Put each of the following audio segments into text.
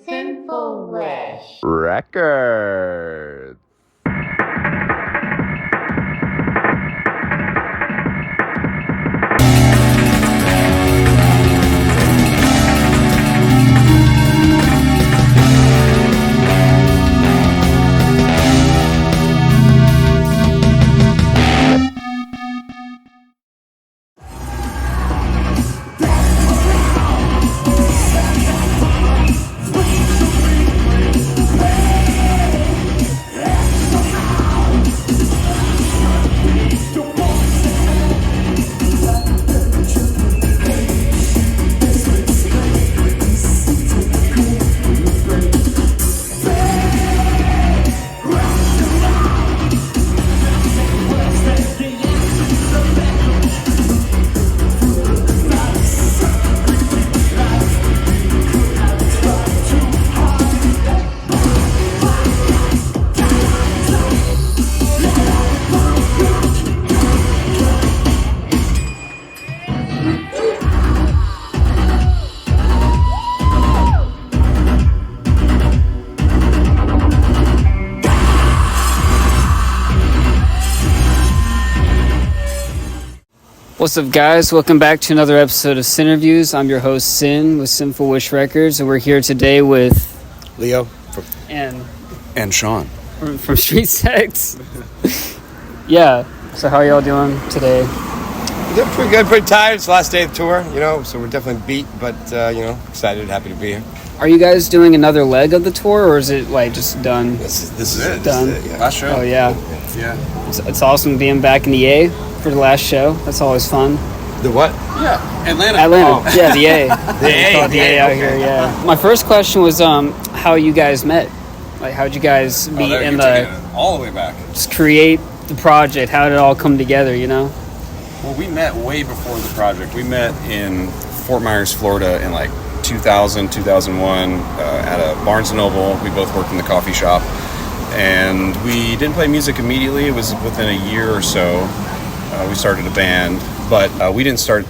Sinful Wish Records. What's up, guys? Welcome back to another episode of SiNTERViEWS. I'm your host, Sin, with Sinful Wish Records, and we're here today with Leo and Shaun from Street Sects. Yeah. So how are y'all doing today? We're doing pretty good, pretty tired. It's the last day of the tour, so we're definitely beat, but excited, happy to be here. Are you guys doing another leg of the tour, or is it like just done? This is it. Done. This is it, yeah. last show. Oh yeah. It's awesome being back in the A for the last show. That's always fun. The what? Yeah, Atlanta. Oh. Yeah, the A. The A out here. Yeah. My first question was how you guys met. Like, how'd you guys meet and all the way back. just create the project? How did it all come together? Well, we met way before the project. We met in Fort Myers, Florida, in like 2000, 2001, at a Barnes & Noble. We both worked in the coffee shop, and we didn't play music immediately. It was within a year or so. We started a band, but we didn't start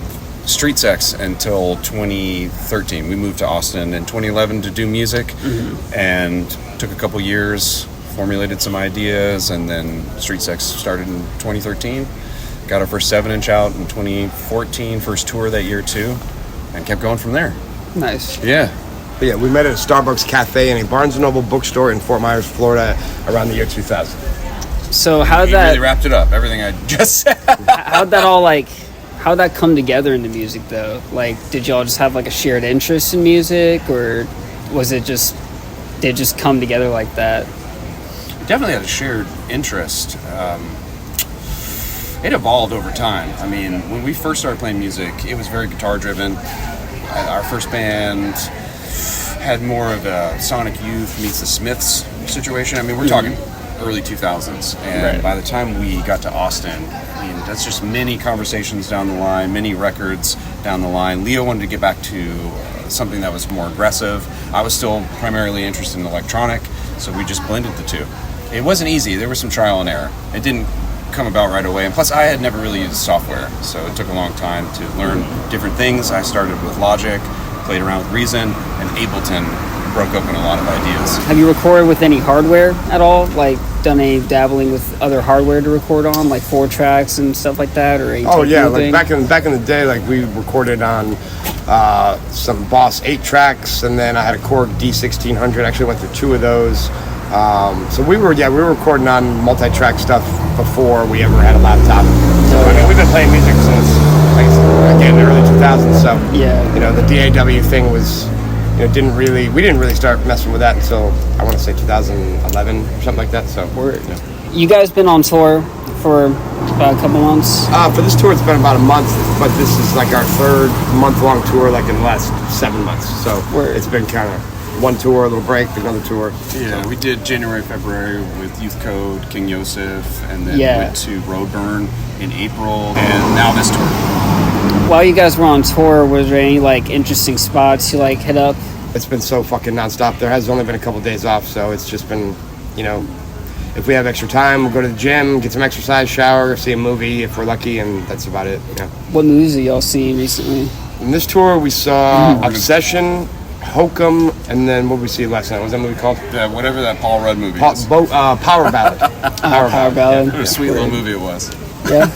Street Sects until 2013. We moved to Austin in 2011 to do music, and took a couple years, formulated some ideas, and then Street Sects started in 2013. Got our first 7-inch out in 2014, first tour that year too, and kept going from there. Nice. Yeah. But yeah, we met at a Starbucks cafe and a Barnes & Noble bookstore in Fort Myers, Florida, around the year 2000. So how You that really wrapped it up, everything I just said. how'd that come together in the music though? Like, did y'all just have like a shared interest in music, or was it just did it just come together like that? Definitely had a shared interest. It evolved over time. I mean, when we first started playing music, it was very guitar driven. Our first band had more of a Sonic Youth meets the Smiths situation. I mean, we're talking early 2000s, and by the time we got to Austin, I mean, that's just many conversations down the line, many records down the line. Leo wanted to get back to something that was more aggressive. I was still primarily interested in electronic, so we just blended the two. It wasn't easy. There was some trial and error. It didn't come about right away, and plus I had never really used software, so it took a long time to learn different things. I started with Logic, played around with Reason, and Ableton broke open a lot of ideas. Have you recorded with any hardware at all? Like, done any dabbling with other hardware to record on, like 4 tracks and stuff like that, or any Like back in the day, like we recorded on some Boss 8 tracks, and then I had a Korg D1600. Actually went through 2 of those. So we were recording on multi-track stuff before we ever had a laptop. So I mean, we've been playing music since, like, again, the early 2000s. So the DAW thing was, we didn't really start messing with that until I want to say 2011 or something like that. So You guys been on tour for about a couple months? For this tour, it's been about a month, but this is like our 3rd month-long tour, like in the last 7 months. So it's been kind of one tour, a little break, another tour. Yeah, so we did January, February with Youth Code, King Yosef, and then went to Roadburn in April, and now this tour. While you guys were on tour, was there any like interesting spots you like hit up? It's been so fucking nonstop. There has only been a couple days off, so it's just been, if we have extra time, we'll go to the gym, get some exercise, shower, see a movie if we're lucky, and that's about it. What movies have y'all seen recently? In this tour, we saw Obsession, Hokum, and then what did we see last night? What was that movie called? Whatever that Paul Rudd movie is. Power Ballad. Power Ballad. What a sweet little movie it was. Yeah.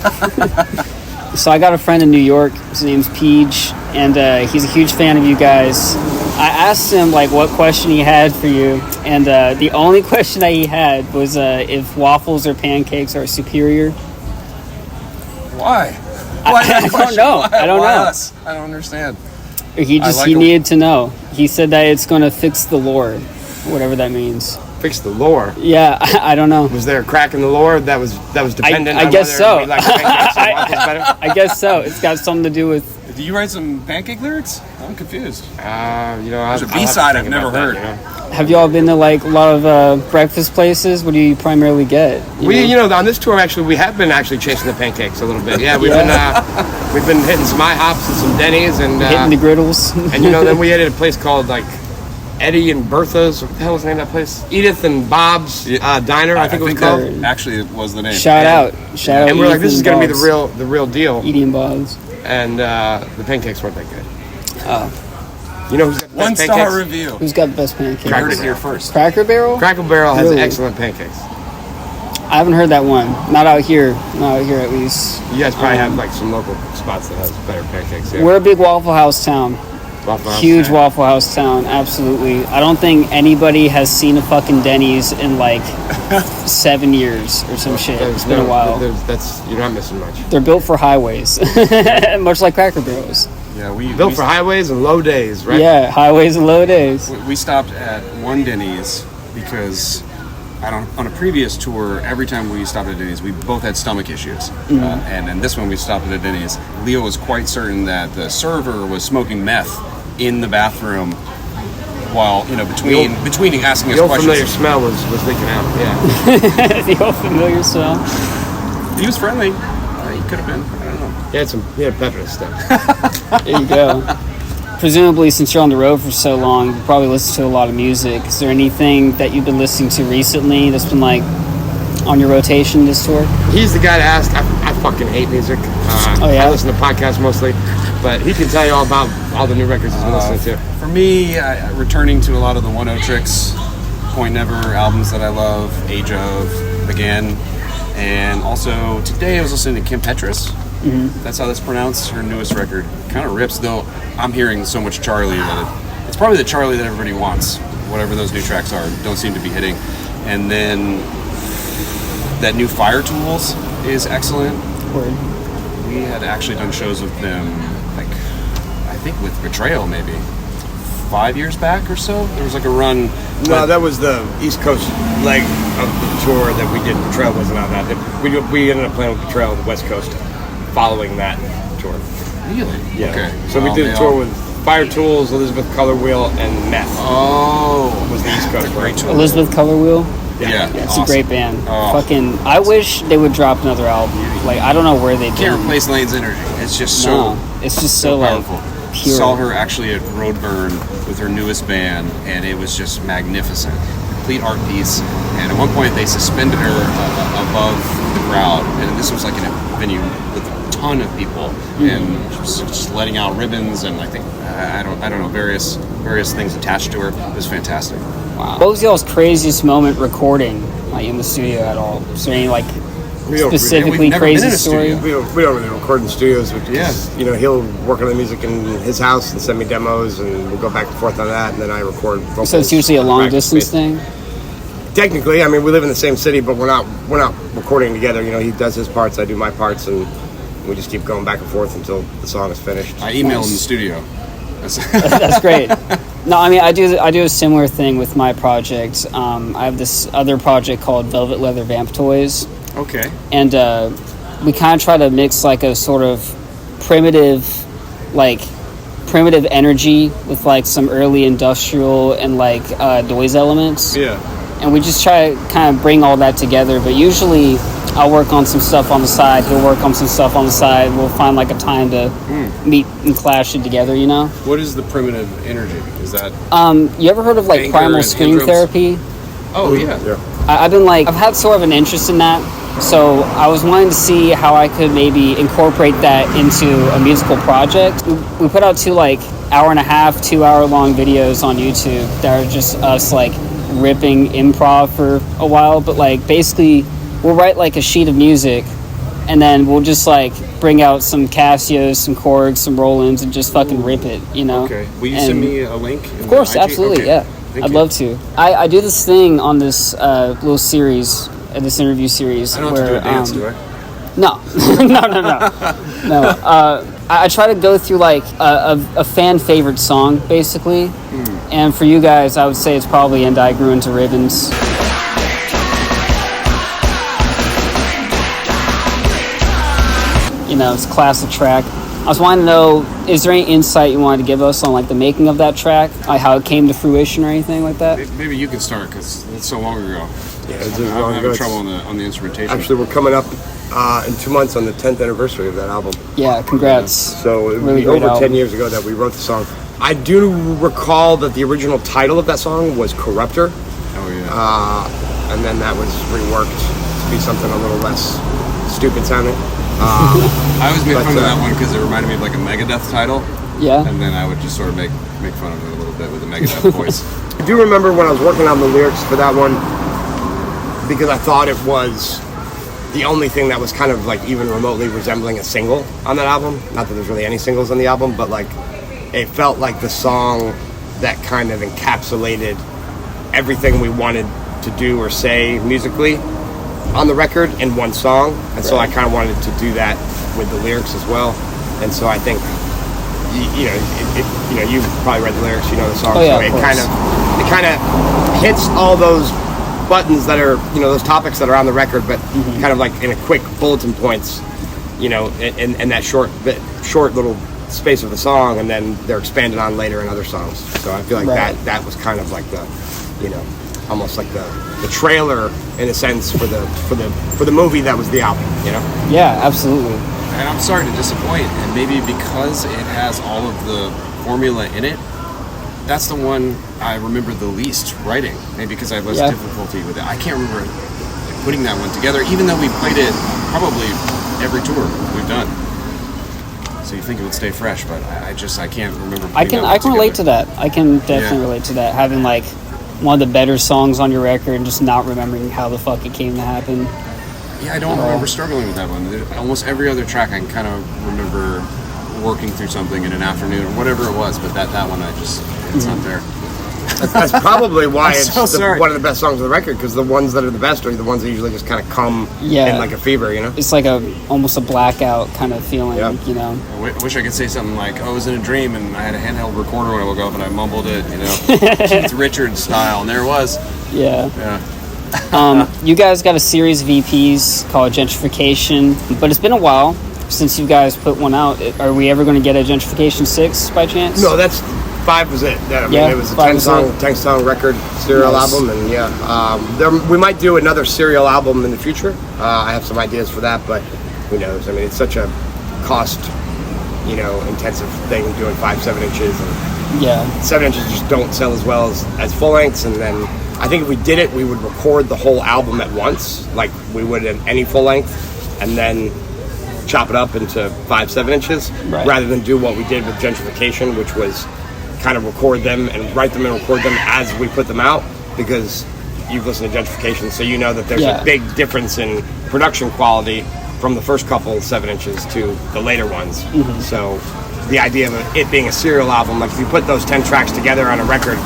So I got a friend in New York. His name's Peach, and he's a huge fan of you guys. I asked him like what question he had for you, and the only question that he had was if waffles or pancakes are superior. Why? I don't know. I don't know. Us? I don't understand. He needed to know. He said that it's going to fix the lore, whatever that means. Fix the lore. Yeah, I don't know. Was there a crack in the lore that was dependent? I guess so. We like pancakes or waffles better? I guess so. It's got something to do with. Did you write some pancake lyrics? I'm confused. There's a B-side I've never heard. Have y'all been to like a lot of breakfast places? What do you primarily get? On this tour actually we have been chasing the pancakes a little bit. Yeah, we've been hitting some IHOPs and some Denny's and hitting the griddles. And then we ate at a place called like Eddie and Bertha's. What the hell was the name of that place? Edith and Bob's Diner. I think it was called. Actually, it was the name. Shout out. And we're like, this is going to be the real deal. Edie and Bob's. And the pancakes weren't that good. Oh. You know who's got the best pancakes? 1-star review. Who's got the best pancakes? You heard it here first. Cracker Barrel? Cracker Barrel has Really? excellent pancakes. I haven't heard that one. Not out here. Not out here, at least. You guys probably have like some local spots that has better pancakes. Yeah. We're a big Waffle House town. Huge Waffle House town, absolutely. I don't think anybody has seen a fucking Denny's in like 7 years or some shit. It's been a while. You're not missing much. They're built for highways, much like Cracker Barrels. Yeah, built for highways and low days, right? Yeah, highways and low days. We stopped at one Denny's because on a previous tour, every time we stopped at Denny's, we both had stomach issues. Mm-hmm. And this one we stopped at a Denny's. Leo was quite certain that the server was smoking meth in the bathroom while, between asking us questions. The old familiar smell was leaking out, yeah. The old familiar smell. He was friendly. He could have been. I don't know. He had pepper and stuff. There you go. Presumably, since you're on the road for so long, you probably listen to a lot of music. Is there anything that you've been listening to recently that's been like on your rotation this tour? He's the guy to ask. I fucking hate music. I listen to podcasts mostly, but he can tell you all about all the new records he's been listening to. For me, returning to a lot of the 1-0 Tricks, Point Never albums that I love, Age of, again, and also today I was listening to Kim Petras. Mm-hmm. That's how that's pronounced. Her newest record kind of rips, though. I'm hearing so much Charlie that it's probably the Charlie that everybody wants. Whatever those new tracks are, don't seem to be hitting. And then that new Fire Tools is excellent. Word. We had actually done shows with them, like I think with Betrayal maybe 5 years back or so. There was like a run. No, that was the East Coast leg of the tour that we did. Betrayal wasn't on that. We ended up playing with Betrayal on the West Coast following that tour. Really? Yeah. Okay. So we did a tour with Fire Tools, Elizabeth Color Wheel, and Meth. Oh, was the East Coast great tour. Elizabeth Color Wheel. Yeah, it's awesome. a great band. Oh. Fucking, I wish they would drop another album. Like, I don't know where they can't replace Lane's energy. It's just so. It's just so like powerful. pure. Saw her actually at Roadburn with her newest band, and it was just magnificent. Complete art piece. And at one point, they suspended her above the crowd, and this was like in a venue with a ton of people, and just letting out ribbons and I think I don't know various things attached to her. It was fantastic. Wow. What was y'all's craziest moment recording, like in the studio at all? Is there any like specifically crazy story? We don't really record in studios. He'll work on the music in his house and send me demos, and we'll go back and forth on that, and then I record vocals. So it's usually a long distance thing? Technically, I mean, we live in the same city, but we're not recording together. He does his parts, I do my parts, and we just keep going back and forth until the song is finished. I email in the studio. That's great. No, I mean, I do a similar thing with my project. I have this other project called Velvet Leather Vamp Toys. Okay. And we kind of try to mix like a sort of primitive energy with like some early industrial and like noise elements. Yeah. And we just try to kind of bring all that together. But usually I'll work on some stuff on the side. He'll work on some stuff on the side. We'll find like a time to meet and clash it together, What is the primitive energy? Is that... you ever heard of like primal scream therapy? Oh, yeah. I've had sort of an interest in that. So I was wanting to see how I could maybe incorporate that into a musical project. We put out 2 like hour and a half, 2 hour long videos on YouTube that are just us like ripping improv for a while. But like basically we'll write like a sheet of music and then we'll just like bring out some Casios, some Korgs, some Rolands, and just fucking rip it, you know? Okay. Will you send me a link? Of course, absolutely, okay. yeah. Thank I'd you. love to. I do this thing on this little series, this interview series. I don't have to do a dance, do I? No. No. I try to go through like a fan favorite song, basically. And for you guys, I would say it's probably And I Grew Into Ribbons. You know, it's a classic track. I was wanting to know, is there any insight you wanted to give us on like the making of that track, like how it came to fruition or anything like that? Maybe you can start because it's so long ago. Yeah, I'm having trouble on the instrumentation. Actually, we're coming up in 2 months on the 10th anniversary of that album. Yeah, congrats. So it would Really be great over album. 10 years ago that we wrote the song. I do recall that the original title of that song was Corruptor. Oh yeah. And then that was reworked to be something a little less stupid sounding. I always made but, fun of that one because it reminded me of like a Megadeth title. Yeah. And then I would just sort of make fun of it a little bit with the Megadeth voice. I do remember when I was working on the lyrics for that one, because I thought it was the only thing that was kind of like even remotely resembling a single on that album. Not that there's really any singles on the album, but like it felt like the song that kind of encapsulated everything we wanted to do or say musically on the record in one song. And so I kind of wanted to do that with the lyrics as well. And so I think you know, you've probably read the lyrics, you know the song. Oh, yeah, so of it kind of hits all those buttons that are, you know, those topics that are on the record, but kind of like in a quick bulletin points, you know, in that short little space of the song, and then they're expanded on later in other songs. So I feel like that was kind of like the, you know, almost like the trailer in a sense for the movie that was the album, you know? Yeah, absolutely. And I'm sorry to disappoint, and maybe because it has all of the formula in it, that's the one I remember the least writing. Maybe because I have less difficulty with it. I can't remember like, putting that one together, even though we played it probably every tour we've done. So you think it would stay fresh, but I can't remember. I can relate to that. I can definitely relate to that. Having like one of the better songs on your record and just not remembering how the fuck it came to happen. Yeah, I don't remember struggling with that one. Almost every other track I can kind of remember working through something in an afternoon or whatever it was, but that one it's not there. That's probably why I'm it's so sorry. one of the best songs of the record, because the ones that are the best are the ones that usually just kind of come in like a fever, you know? It's like almost a blackout kind of feeling, you know? I wish I could say something like, I was in a dream and I had a handheld recorder when I woke up and I mumbled it, you know, Keith Richards style, and there it was. Yeah. Yeah. You guys got a series of EPs called Gentrification, but it's been a while since you guys put one out. Are we ever going to get a Gentrification 6 by chance? No, that's 5 was it. I mean, it was a 10-song record serial album, and we might do another serial album in the future. I have some ideas for that, but who knows? I mean, it's such a cost, you know, intensive thing doing 5-7 inches, and 7 inches just don't sell as well as full lengths. And then I think if we did it, we would record the whole album at once, like we would in any full length, and then chop it up into 5-7 inches, rather than do what we did with Gentrification, which was kind of record them and write them and record them as we put them out, because you've listened to Gentrification, so you know that there's a big difference in production quality from the first couple 7 inches to the later ones. So the idea of it being a serial album, like if you put those 10 tracks together on a record,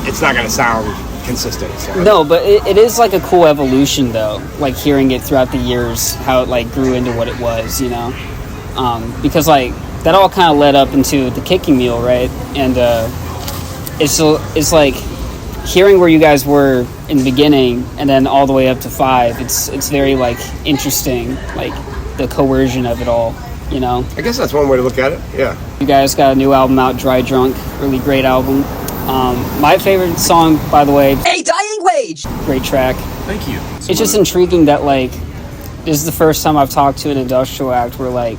it's not going to sound consistent. So. No, but it is like a cool evolution though, like hearing it throughout the years, how it like grew into what it was, you know? Because like that all kind of led up into the Kicking Mule, right? And it's like hearing where you guys were in the beginning and then all the way up to 5. It's very like interesting, like the coercion of it all, you know? I guess that's one way to look at it. Yeah. You guys got a new album out, Dry Drunk, really great album. My favorite song, by the way, A Dying Wage. Great track. Thank you. It's just intriguing that like this is the first time I've talked to an industrial act where like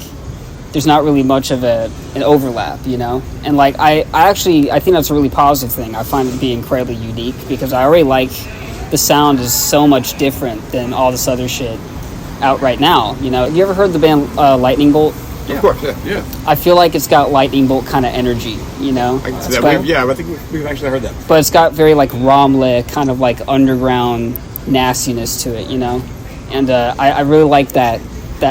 there's not really much of an overlap, you know? And like I think that's a really positive thing. I find it to be incredibly unique because I already like the sound is so much different than all this other shit out right now, you know? You ever heard the band Lightning Bolt? Of course, yeah. I feel like it's got lightning bolt kind of energy, you know? I can see It's that. got- I think we've actually heard that. but it's got very like Ramle kind of like underground nastiness to it, you know. And I really like that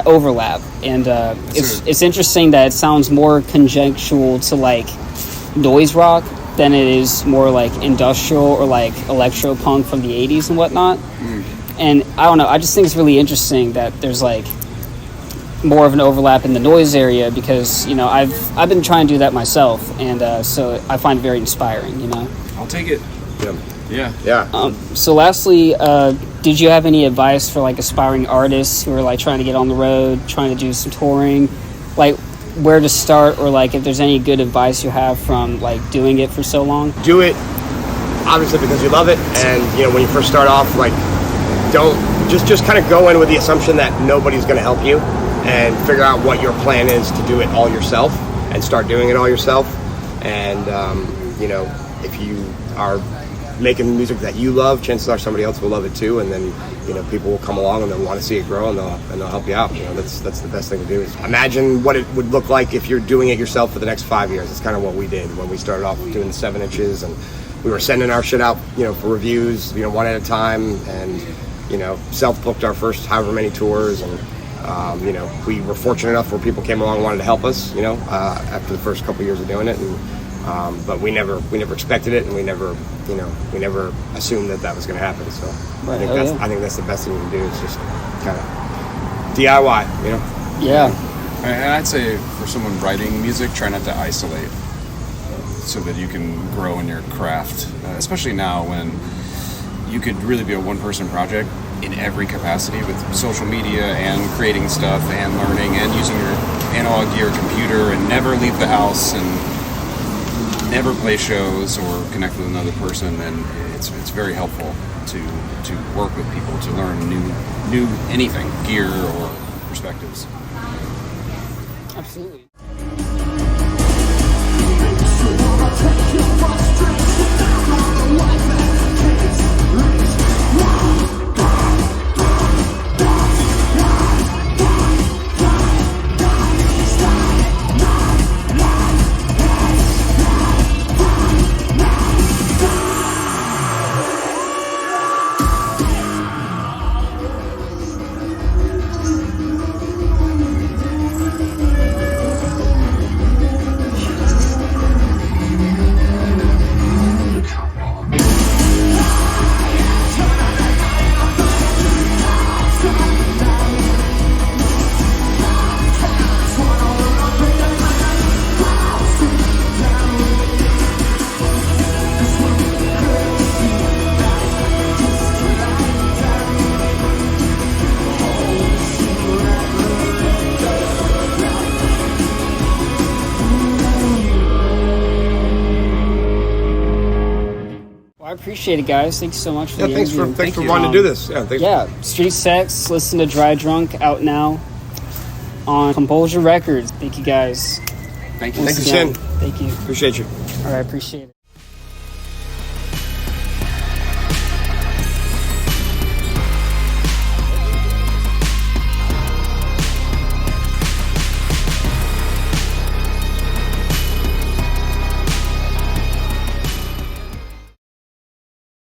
overlap. And it's interesting that it sounds more conjectural to like noise rock than it is more like industrial or like electro punk from the 80s and whatnot. And I don't know, I just think it's really interesting that there's like more of an overlap in the noise area, because you know I've been trying to do that myself, and so I find it very inspiring, you know. I'll take it. Yeah. So lastly, did you have any advice for like aspiring artists who are like trying to get on the road, trying to do some touring, like where to start, or like if there's any good advice you have from like doing it for so long? Do it obviously because you love it, and you know when you first start off, like don't just kind of go in with the assumption that nobody's going to help you, and figure out what your plan is to do it all yourself, and start doing it all yourself. And you know, if you are making music that you love, chances are somebody else will love it too, and then you know people will come along and they'll want to see it grow, and they'll help you out. You know, that's the best thing to do, is imagine what it would look like if you're doing it yourself for the next 5 years. It's kind of what we did when we started off doing the 7 inches, and we were sending our shit out, you know, for reviews, you know, one at a time, and you know, self-booked our first however many tours, and you know, we were fortunate enough where people came along and wanted to help us, you know, after the first couple years of doing it, and but we never expected it, and we never assumed that was going to happen. So Right. I think that's the best thing you can do, is just kind of DIY, you know. Yeah. And I'd say for someone writing music, try not to isolate, so that you can grow in your craft, especially now when you could really be a one-person project in every capacity, with social media and creating stuff and learning and using your analog gear, computer, and never leave the house and never play shows or connect with another person. Then it's very helpful to work with people, to learn new anything, gear or perspectives. Absolutely. I appreciate it, guys. Thanks so much for the Thanks interview. for wanting to do this. Yeah, thanks. Yeah, Street Sects, listen to Dry Drunk, out now on Compulsion Records. Thank you, guys. Thank you. Thank you, Again, Sin. Thank you. Appreciate you. All right, appreciate it.